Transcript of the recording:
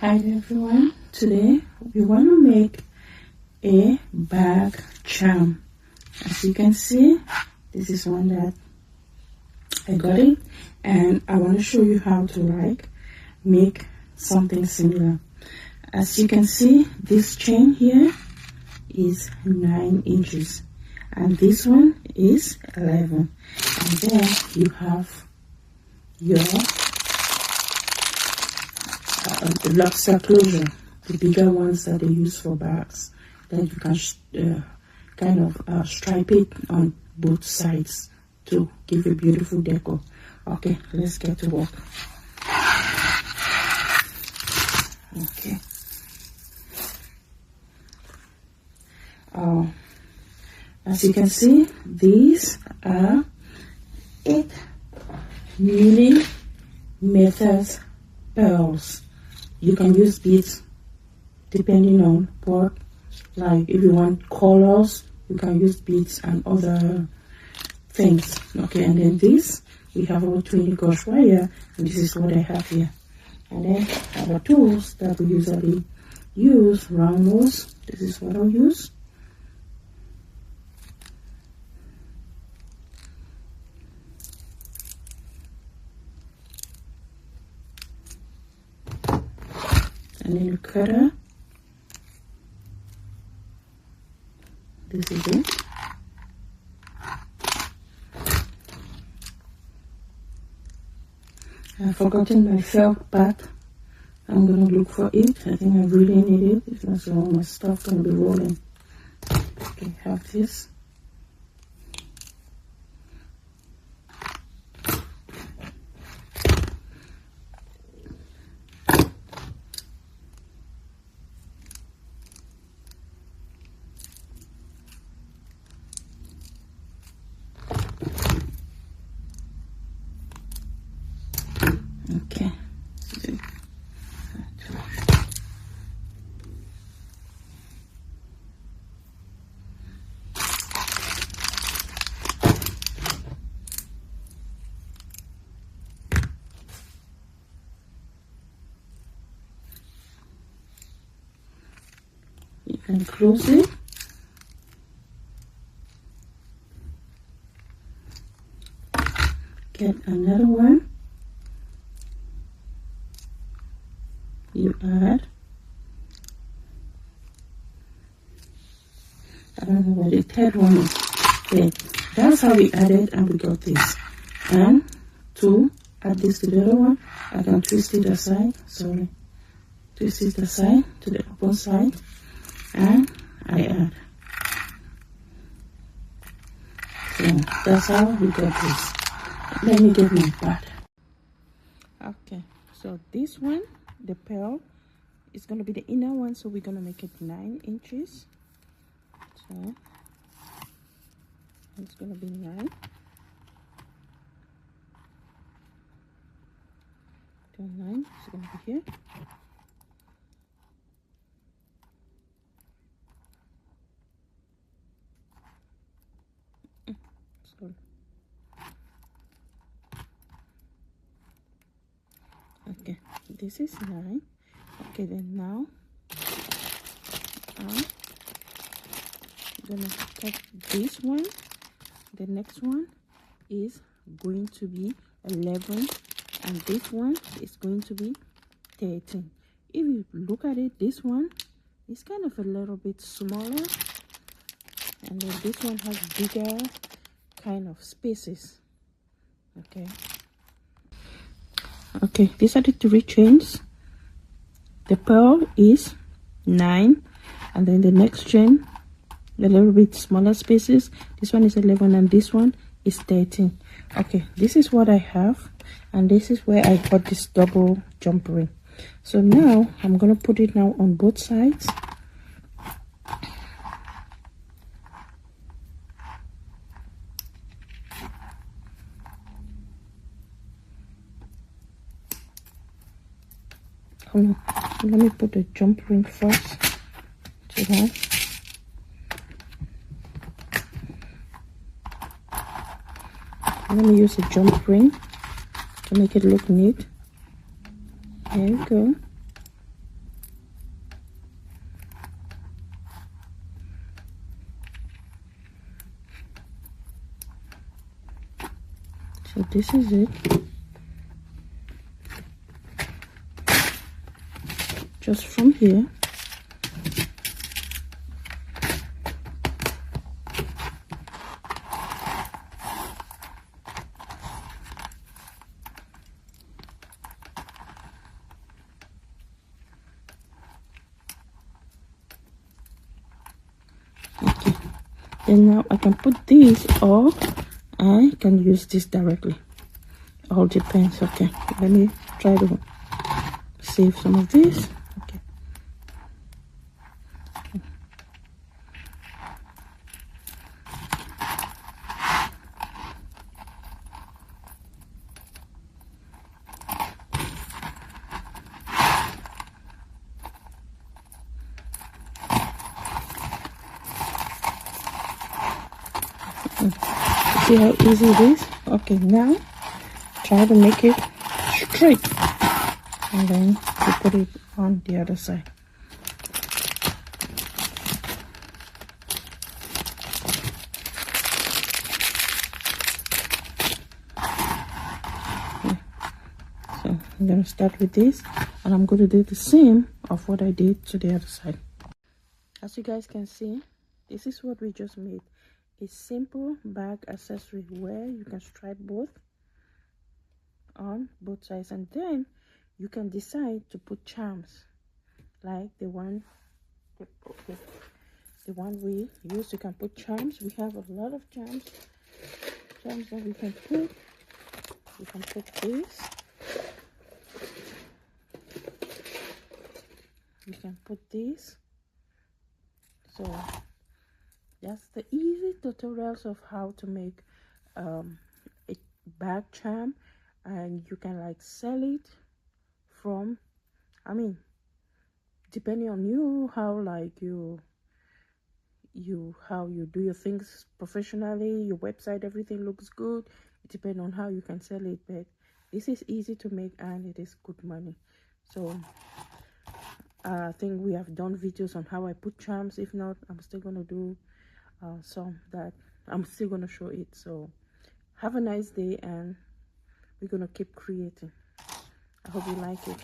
Hi everyone, today we want to make a bag charm. As you can see, this is one that I got it, and I want to show you how to make something similar. As you can see, this chain here is 9 inches and this one is 11, and then you have your lobster closure, the bigger ones that they use for bags, that you can kind of stripe it on both sides to give a beautiful decor. Okay, let's get to work. Okay. As you can see, these are 8 millimeters pearls. You can use beads depending on what, like if you want colors, you can use beads and other things. Okay, and then this, we have our 20 gauge wire, and this is what I have here. And then our tools that we usually use, round nose, this is what I'll use. And then a cutter. This is it. I've forgotten my felt pad. I'm gonna look for it. I think I really need it. If not, so all my stuff gonna be rolling. Okay, have this. Okay. You can close it. Get another one. You add, I don't know what the third one is. Okay, that's how we added and we got this. And to add this to the other one, I can twist it aside, twist it aside to the upper side, and I add. So that's how we got this. Let me get my pad. Okay, so this one, the pearl, is going to be the inner one, so we're going to make it 9 inches. So it's going to be 9. So 9 is going to be here. Sorry. Okay, this is 9. Okay, then now I'm gonna cut this one. The next one is going to be 11, and this one is going to be 13. If you look at it, this one is kind of a little bit smaller, and then this one has bigger kind of spaces. Okay, these are the 3 chains. The pearl is 9, and then the next chain, a little bit smaller spaces. This one is 11 and this one is 13. Okay, this is what I have, and this is where I got this double jump ring. So now I'm gonna put it now on both sides. Let me put the jump ring first to that. Let me use a jump ring to make it look neat. There you go. this is it. Just from here, okay. Then now I can put this, or I can use this directly. All depends. Okay, let me try to save some of this. Okay. See how easy it is? Okay, now try to make it straight, and then you put it on the other side. Okay. So I'm going to start with this, and I'm going to do the same of what I did to the other side. As you guys can see, this is what we just made. A simple bag accessory where you can stripe both on both sides, and then you can decide to put charms like the one we use. You can put charms. We have a lot of charms that we can put. You can put this, you can put this. So that's the easy tutorials of how to make a bag charm, and you can like sell it from, I mean, depending on you, how like how you do your things professionally, your website, everything looks good. It depends on how you can sell it, but this is easy to make and it is good money. So I think we have done videos on how I put charms. If not, I'm still gonna do some that I'm still gonna show it. So have a nice day, and we're gonna keep creating. I hope you like it.